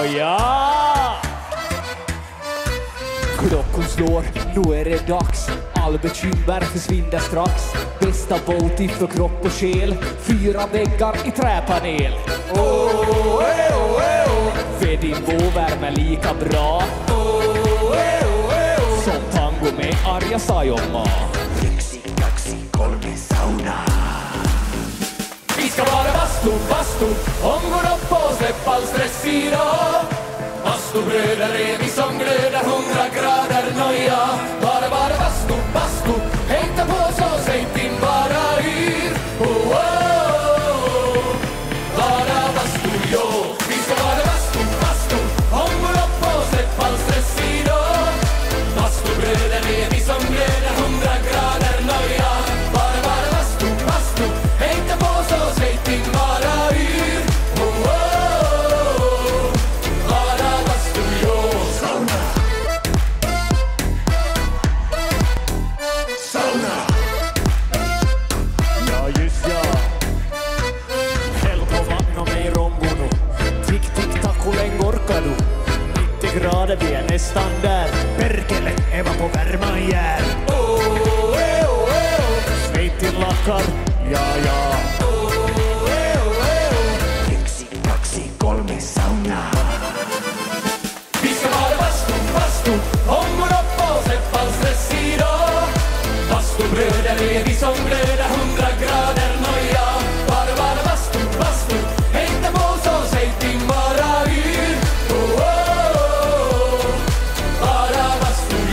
ja! Klockan slår, nu är det dags. All bekymmer försvinner strax. Bästa Baltic för kropp och själ. 4 väggar i träpanel. För din vårvärme lika bra som tango med Arja Saijonmaa. 1, 2, 3 sauna. Vi ska vara bastu, ångår upp och släpp all stress idag. Bastubröder är vi som glödar 100 grader noja. Bara bastu, hängta på så säg din bara yr. Bara bastu, jo. Vi ska vara bastu, ångår upp och släpp all stress idag. Bastubröder är vi som glödar 100 grader noja. Bara bastu, hängta på så säg din bara yr. Grader, vi är nästan där. Perkele, Eva på värmajär. Sveitin lakkar, ja. 1, 2, 3 sauna. Vi ska vara bastu, ångår upp och släpp all stress idag. Bastubröder är vi som glödar 100 grader noja. Bara bastu, hängta på så säg din bara yr. Bara bastu.